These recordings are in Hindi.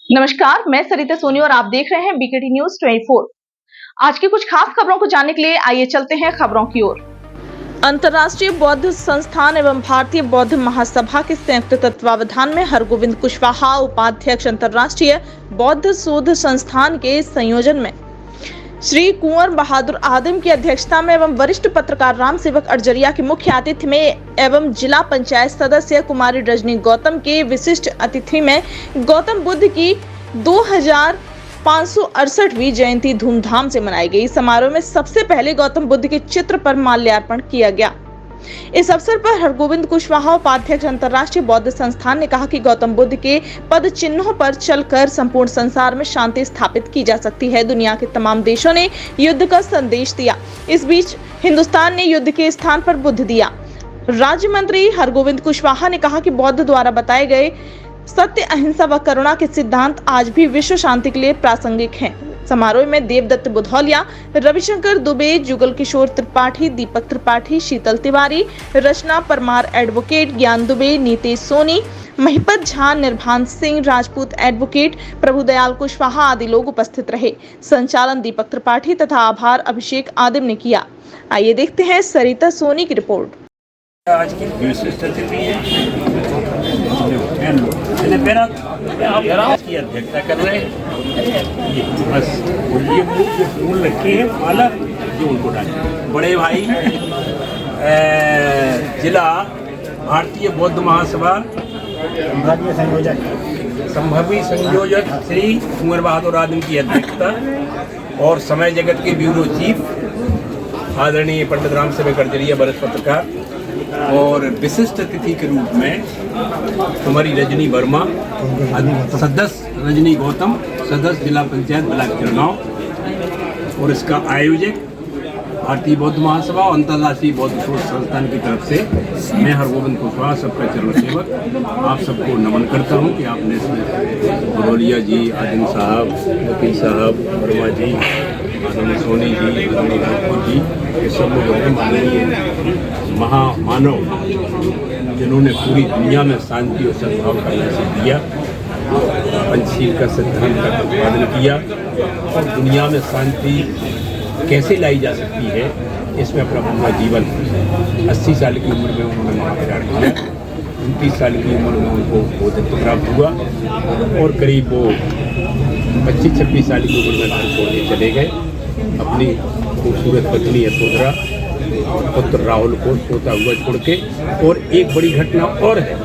नमस्कार, मैं सरिता सोनी और आप देख रहे हैं बीकेटी न्यूज 24। आज की कुछ खास खबरों को जानने के लिए आइए चलते हैं खबरों की ओर। अंतर्राष्ट्रीय बौद्ध संस्थान एवं भारतीय बौद्ध महासभा के संयुक्त तत्वावधान में हरगोविंद कुशवाहा उपाध्यक्ष अंतर्राष्ट्रीय बौद्ध शोध संस्थान के संयोजन में श्री कुंवर बहादुर आदिम की अध्यक्षता में एवं वरिष्ठ पत्रकार राम सेवक अरजरिया के मुख्य आतिथ्य में एवं जिला पंचायत सदस्य कुमारी रजनी गौतम के विशिष्ट अतिथि में गौतम बुद्ध की 2568वीं जयंती धूमधाम से मनाई गई। समारोह में सबसे पहले गौतम बुद्ध के चित्र पर माल्यार्पण किया गया। इस अवसर पर हरगोविंद कुशवाहा उपाध्यक्ष अंतर्राष्ट्रीय बौद्ध संस्थान ने कहा कि गौतम बुद्ध के पद चिन्हों पर चलकर संपूर्ण संसार में शांति स्थापित की जा सकती है। दुनिया के तमाम देशों ने युद्ध का संदेश दिया, इस बीच हिंदुस्तान ने युद्ध के स्थान पर बुद्ध दिया। राज्य मंत्री हरगोविंद कुशवाहा ने कहा कि बौद्ध द्वारा बताए गए सत्य, अहिंसा व करुणा के सिद्धांत आज भी विश्व शांति के लिए प्रासंगिक हैं। समारोह में देवदत्त बुधौलिया, रविशंकर दुबे, जुगल किशोर त्रिपाठी, दीपक त्रिपाठी, शीतल तिवारी, रचना परमार एडवोकेट, ज्ञान दुबे, नीतेश सोनी, महिपत झा, निर्भान सिंह राजपूत एडवोकेट, प्रभुदयाल कुशवाहा आदि लोग उपस्थित रहे। संचालन दीपक त्रिपाठी तथा आभार अभिषेक आदिम ने किया। आइए देखते हैं सरिता सोनी की रिपोर्ट। आज की विशिष्ट अतिथि है की अध्यक्षता कर रहे हैं। बस ये फूल रखे हैं माला जो उनको डाले। बड़े भाई जिला भारतीय बौद्ध महासभा संभावी संयोजक श्री कुंवर बहादुर आदिम की अध्यक्षता और समय जगत के ब्यूरो चीफ आदरणीय पंडित राम सेवक अरजरिया वरिष्ठ पत्रकार और विशिष्ट अतिथि के रूप में कुमारी रजनी वर्मा, सदस्य रजनी गौतम, सदस्य जिला पंचायत ब्लॉक चरगांव और इसका आयोजक भारतीय बौद्ध महासभा और अंतर्राष्ट्रीय बौद्ध शोध संस्थान की तरफ से मैं हरगोविंद कुशवाहा सबका चरण सेवक आप सबको नमन करता हूं कि आपने इसमें बुधौलिया जी, आदिम साहब, वकील साहब, वर्मा जी, आनंद सोनी जी, आदमी राजपूत जी, ये सब लोग माननीय महामानव जिन्होंने पूरी दुनिया में शांति और सद्भाव का मैसेज दिया, पंचशील का सिद्धांत का प्रतिपादन किया और दुनिया में शांति कैसे लाई जा सकती है इसमें अपना पूरा जीवन 80 साल की उम्र में उन्होंने महाप्रचार किया। 29 साल की उम्र में उनको बौद्धत्व प्राप्त हुआ और करीब वो 25-26 साल की उम्र में घर छोड़ने चले गए। अपनी खूबसूरत पत्नी यशोधरा और पुत्र राहुल को सोता हुआ छोड़ के। और एक बड़ी घटना और है,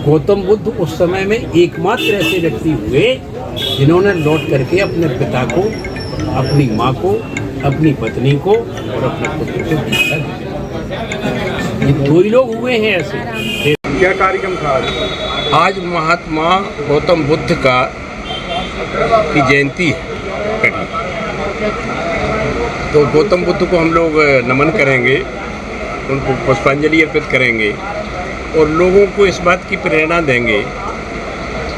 गौतम बुद्ध उस समय में एकमात्र ऐसे व्यक्ति हुए जिन्होंने लौट करके अपने पिता को, अपनी माँ को, अपनी पत्नी को और अपने पुत्र को दीक्षा दी। ये दो ही लोग हुए हैं ऐसे। क्या कार्यक्रम था आज महात्मा गौतम बुद्ध की जयंती है। तो गौतम बुद्ध को हम लोग नमन करेंगे, उनको पुष्पांजलि अर्पित करेंगे और लोगों को इस बात की प्रेरणा देंगे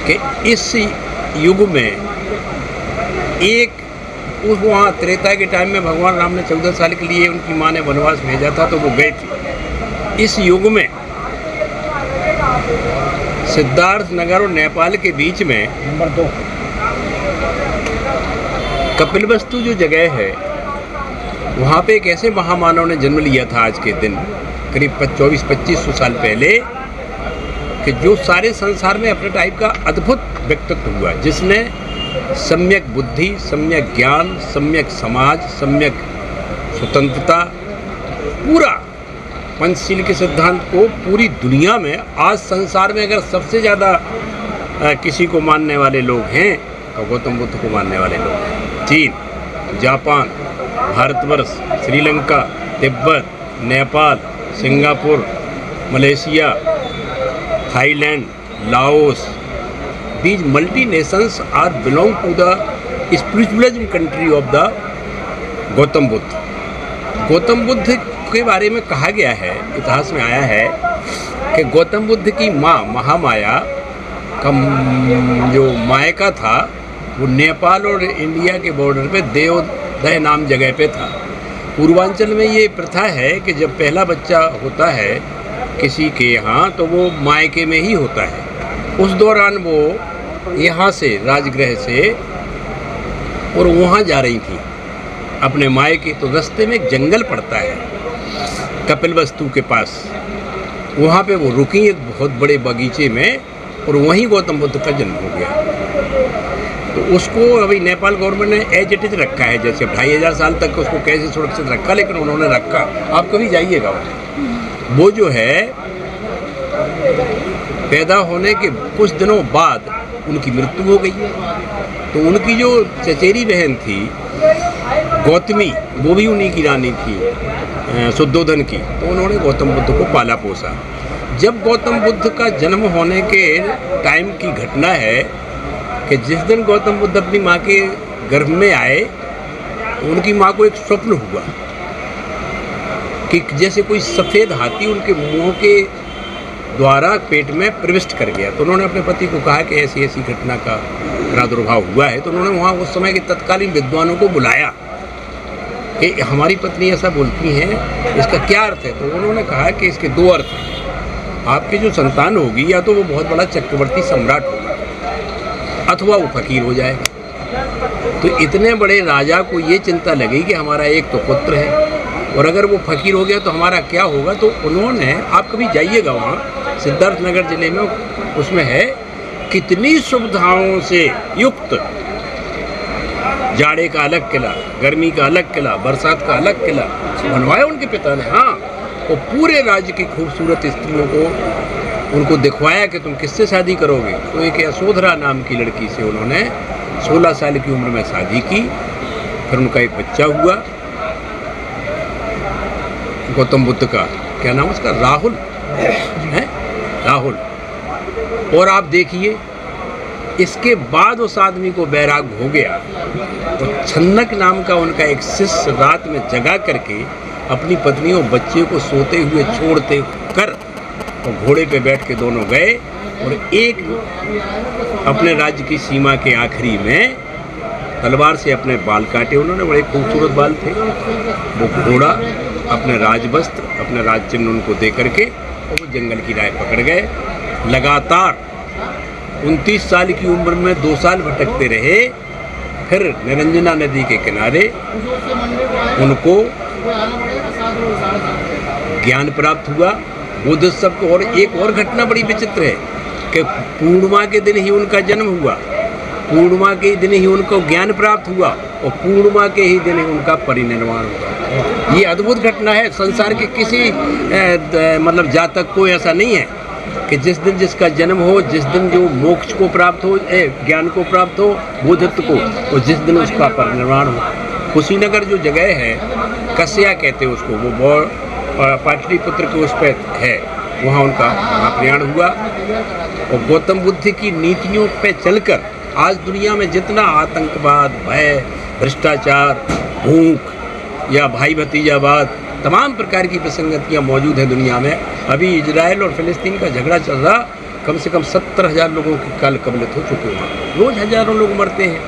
कि इस युग में एक वहाँ त्रेता के टाइम में भगवान राम ने 14 साल के लिए उनकी माँ ने वनवास भेजा था तो वो गए थे। इस युग में सिद्धार्थ नगर और नेपाल के बीच में नंबर 2 कपिलवस्तु जो जगह है वहाँ पे एक ऐसे महामानव ने जन्म लिया था आज के दिन करीब 24-25 साल पहले कि जो सारे संसार में अपने टाइप का अद्भुत व्यक्तित्व हुआ, जिसने सम्यक बुद्धि, सम्यक ज्ञान, सम्यक समाज, सम्यक स्वतंत्रता, पूरा पंचशील के सिद्धांत को पूरी दुनिया में आज संसार में अगर सबसे ज़्यादा किसी को मानने वाले लोग हैं तो गौतम बुद्ध को मानने वाले लोग हैं। चीन, Japan, Bharatvarsh, Sri Lanka, Tibet, Nepal, Singapore, Malaysia, Thailand, Laos, these multi-nations are belong to the spiritualism country of the Gautam Buddha. Gautam Buddha के बारे में कहा गया है, इतिहास में आया है कि गौतम बुद्ध की माँ महामाया का जो मायका था वो नेपाल और इंडिया के बॉर्डर पे देवोदय नाम जगह पे था। पूर्वांचल में ये प्रथा है कि जब पहला बच्चा होता है किसी के यहाँ तो वो मायके में ही होता है। उस दौरान वो यहाँ से राजगृह से और वहाँ जा रही थी अपने मायके। तो रास्ते में एक जंगल पड़ता है कपिलवस्तु के पास, वहाँ पे वो रुकी एक बहुत बड़े बगीचे में, और वहीं गौतम बुद्ध का जन्म हो गया। तो उसको अभी नेपाल गवर्नमेंट ने एज इट इज रखा है, जैसे 2500 साल तक उसको कैसे सुरक्षित रखा, लेकिन उन्होंने रखा। आप कभी जाइएगा वो जो है पैदा होने के कुछ दिनों बाद उनकी मृत्यु हो गई। तो उनकी जो चचेरी बहन थी गौतमी, वो भी उन्हीं की रानी थी शुद्धोधन की। तो उन्होंने गौतम बुद्ध को पाला पोसा। जब गौतम बुद्ध का जन्म होने के टाइम की घटना है कि जिस दिन गौतम बुद्ध अपनी माँ के गर्भ में आए, उनकी माँ को एक स्वप्न हुआ कि जैसे कोई सफ़ेद हाथी उनके मुंह के द्वारा पेट में प्रविष्ट कर गया। तो उन्होंने अपने पति को कहा कि ऐसी ऐसी घटना का प्रादुर्भाव हुआ है। तो उन्होंने वहाँ उस समय के तत्कालीन विद्वानों को बुलाया कि हमारी पत्नी ऐसा बोलती हैं, इसका क्या अर्थ है। तो उन्होंने कहा कि इसके दो अर्थ हैं, आपकी जो संतान होगी या तो वो बहुत बड़ा चक्रवर्ती सम्राट होगा अथवा वो फकीर हो जाएगा। तो इतने बड़े राजा को ये चिंता लगी कि हमारा एक तो पुत्र है, और अगर वो फकीर हो गया तो हमारा क्या होगा। तो उन्होंने, आप कभी जाइएगा वहाँ सिद्धार्थनगर जिले में, उसमें है कितनी सुविधाओं से युक्त, जाड़े का अलग किला, गर्मी का अलग किला, बरसात का अलग किला बनवाया उनके पिता ने। हाँ, और पूरे राज्य की खूबसूरत स्त्रियों को उनको दिखवाया कि तुम किससे शादी करोगे। तो एक यशोधरा नाम की लड़की से उन्होंने 16 साल की उम्र में शादी की। फिर उनका एक बच्चा हुआ गौतम बुद्ध का, क्या नाम उसका, राहुल है, राहुल। और आप देखिए इसके बाद उस आदमी को वैराग्य हो गया तो छन्नक नाम का उनका एक शिष्य रात में जगा करके अपनी पत्नी और बच्चे को सोते हुए छोड़ते कर और घोड़े पे बैठ के दोनों गए, और एक अपने राज्य की सीमा के आखिरी में तलवार से अपने बाल काटे। उन्होंने बड़े खूबसूरत बाल थे। वो घोड़ा, अपने राजवस्त्र, अपने राज चिन्ह उनको दे करके और वो जंगल की राह पकड़ गए। लगातार 29 साल की उम्र में 2 साल भटकते रहे। फिर निरंजना नदी के किनारे उनको ज्ञान प्राप्त हुआ, बुद्धत्व को। और एक और घटना बड़ी विचित्र है कि पूर्णिमा के दिन ही उनका जन्म हुआ, पूर्णिमा के दिन ही उनको ज्ञान प्राप्त हुआ, और पूर्णिमा के ही दिन ही उनका परिनिर्वाण हुआ। ये अद्भुत घटना है। संसार के किसी मतलब जातक को ऐसा नहीं है कि जिस दिन जिसका जन्म हो, जिस दिन जो मोक्ष को प्राप्त हो, ज्ञान को प्राप्त हो, बुद्धत्व को, और जिस दिन उसका परिनिर्वाण हो। कुशीनगर जो जगह है, कस्या कहते हैं उसको, वो बहुत पाटलिपुत्र के उस पर है, वहाँ उनका महाप्रयाण हुआ। और गौतम बुद्ध की नीतियों पे चलकर आज दुनिया में जितना आतंकवाद, भय, भ्रष्टाचार, भूख या भाई भतीजावाद, तमाम प्रकार की विसंगतियाँ मौजूद हैं दुनिया में। अभी इजराइल और फिलिस्तीन का झगड़ा चल रहा, कम से कम 70,000 लोगों की काल कबलित हो चुके हैं। रोज़ हज़ारों लोग मरते हैं।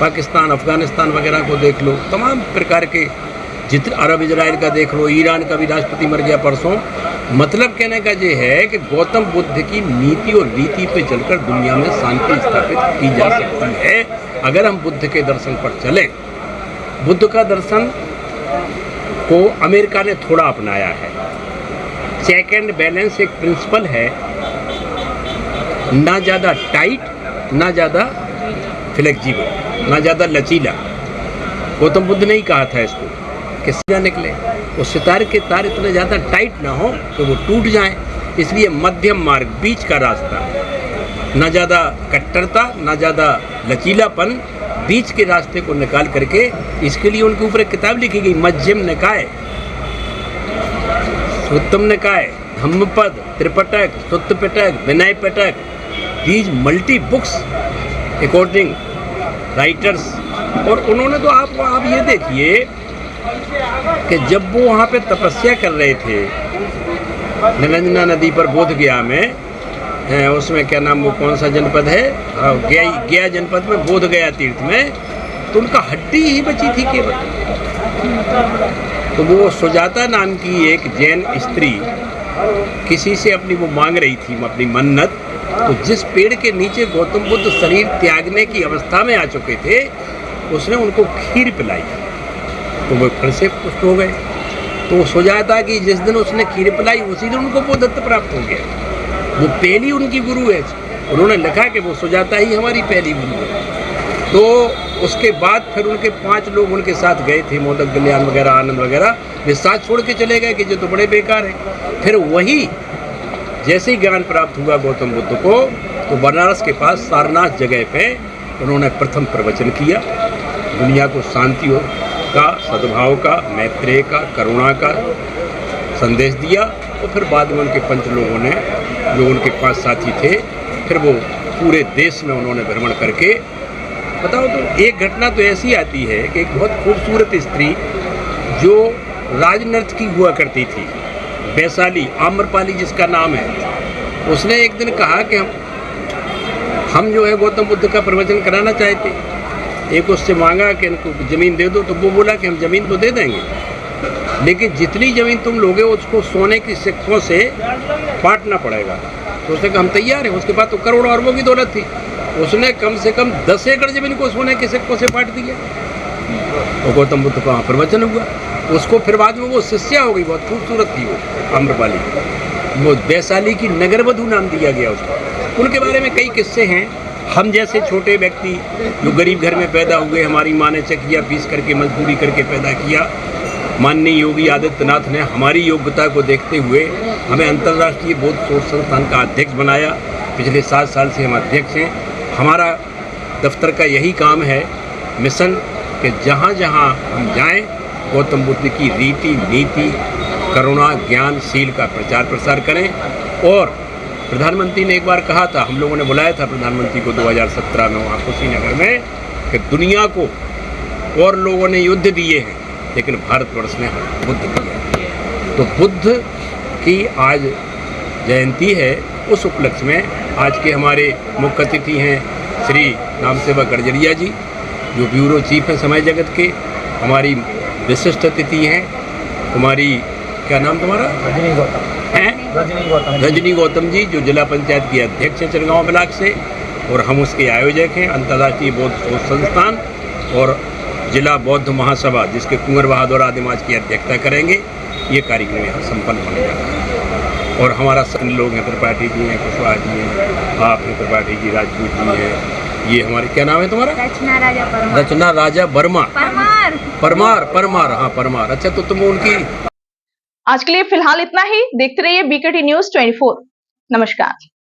पाकिस्तान, अफगानिस्तान वगैरह को देख लो, तमाम प्रकार के, जितने अरब इजराइल का देख लो, ईरान का भी राष्ट्रपति मर गया परसों। मतलब कहने का ये है कि गौतम बुद्ध की नीति और रीति पे चलकर दुनिया में शांति स्थापित की जा सकती है अगर हम बुद्ध के दर्शन पर चलें। बुद्ध का दर्शन को अमेरिका ने थोड़ा अपनाया है। चेक एंड बैलेंस एक प्रिंसिपल है, ना ज़्यादा टाइट, ना ज़्यादा फ्लेक्सिबल, ना ज़्यादा लचीला। गौतम बुद्ध ने ही कहा था इसको कि सीधा निकले, और सितारे के तार इतने ज़्यादा टाइट ना हो तो वो टूट जाएं। इसलिए मध्यम मार्ग, बीच का रास्ता, ना ज़्यादा कट्टरता, ना ज़्यादा लचीलापन, बीच के रास्ते को निकाल करके, इसके लिए उनके ऊपर एक किताब लिखी गई, मध्यम Nikaya, Suttam Nikaya, Dhammapada, Tripitaka, Sutta Pitaka, Vinaya Pitaka, these multi books according writers. और उन्होंने तो आप ये देखिए कि जब वो वहाँ पे तपस्या कर रहे थे निरंजना नदी पर बोधगया में, उसमें क्या नाम, वो कौन सा जनपद है, गया जनपद में, बोधगया तीर्थ में, तो उनका हड्डी ही बची थी केवल। तो वो सुजाता नाम की एक जैन स्त्री किसी से अपनी वो मांग रही थी अपनी मन्नत तो जिस पेड़ के नीचे गौतम बुद्ध शरीर त्यागने की अवस्था में आ चुके थे, उसने उनको खीर पिलाई, तो वो फिर से पुष्ट हो गए। तो सोचा था कि जिस दिन उसने खीर पिलाई उसी दिन उनको बुद्धत्व प्राप्त हो गया। वो पहली उनकी गुरु है। उन्होंने लिखा कि वो सुजाता ही हमारी पहली गुरु है। तो उसके बाद फिर उनके 5 लोग उनके साथ गए थे, मोदक कल्याण वगैरह, आनंद वगैरह, वे साथ छोड़ के चले गए कि जो तो बड़े बेकार है। फिर वही जैसे ही ज्ञान प्राप्त हुआ गौतम बुद्ध को, तो बनारस के पास सारनाथ जगह पे उन्होंने प्रथम प्रवचन किया, दुनिया को शांति का, सद्भाव का, मैत्रेय का, करुणा का संदेश दिया। और फिर बाद में उनके 5 लोगों ने, जो उनके 5 साथी थे, फिर वो पूरे देश में उन्होंने भ्रमण करके, बताओ तो एक घटना तो ऐसी आती है कि एक बहुत खूबसूरत स्त्री जो राजनर्तकी हुआ करती थी, वैशाली, आम्रपाली जिसका नाम है, उसने एक दिन कहा कि हम जो है गौतम बुद्ध का प्रवचन कराना चाहते। एक उससे मांगा कि इनको ज़मीन दे दो, तो वो बोला कि हम ज़मीन तो दे देंगे, लेकिन जितनी ज़मीन तुम लोगे उसको सोने की सिक्कों से बांटना पड़ेगा। तो उसने कहा हम तैयार हैं। उसके बाद तो करोड़ों अरबों की दौलत थी, उसने कम से कम 10 एकड़ ज़मीन को सोने के सिक्कों से बांट दिया। तो गौतम बुद्ध का वहाँ प्रवचन हुआ। उसको फिर बाद में वो शिष्या हो गई, बहुत खूबसूरत थी वो आम्रपाली, वो वैशाली की नगरवधु नाम दिया गया उसको। उनके बारे में कई किस्से हैं। हम जैसे छोटे व्यक्ति जो गरीब घर में पैदा हुए, हमारी माँ ने चकिया पीस करके मजदूरी करके पैदा किया, माननीय योगी आदित्यनाथ ने हमारी योग्यता को देखते हुए हमें अंतर्राष्ट्रीय बौद्ध शोध संस्थान का अध्यक्ष बनाया। पिछले 7 साल से हम अध्यक्ष हैं। हमारा दफ्तर का यही काम है, मिशन, कि जहाँ जहाँ हम जाएं, गौतम बुद्ध की रीति नीति, करुणा, ज्ञान, शील का प्रचार प्रसार करें। और प्रधानमंत्री ने एक बार कहा था, हम लोगों ने बुलाया था प्रधानमंत्री को 2017 में वहाँ कुशीनगर में, कि दुनिया को और लोगों ने युद्ध दिए हैं, लेकिन भारतवर्ष ने बुद्ध दिया है। तो बुद्ध की आज जयंती है। उस उपलक्ष्य में आज के हमारे मुख्य अतिथि हैं श्री नामसेवा गडजरिया जी, जो ब्यूरो चीफ हैं समय जगत के। हमारी विशिष्ट अतिथि हैं कुमारी, क्या नाम तुम्हारा? रजनी गौतम जी, जो जिला पंचायत की अध्यक्ष हैं चिरगांव ब्लॉक से, और हम उसके आयोजक हैं अंतर्राष्ट्रीय बौद्ध शोध संस्थान और जिला बौद्ध महासभा, जिसके कुंवर बहादुर आदिम आज की अध्यक्षता करेंगे। ये कार्यक्रम यहाँ संपन्न होने जा रहा है। और हमारा सभी लोग हैं, त्रिपाठी जी हैं, कुशवाहा जी हैं, आप हैं त्रिपाठी जी, राजपूत जी हैं। ये हमारे, क्या नाम है तुम्हारा? रचना राजा वर्मा। परमार, हाँ परमार। अच्छा, तो तुम उनकी। आज के लिए फिलहाल इतना ही। देखते रहिए BKT News 24। नमस्कार।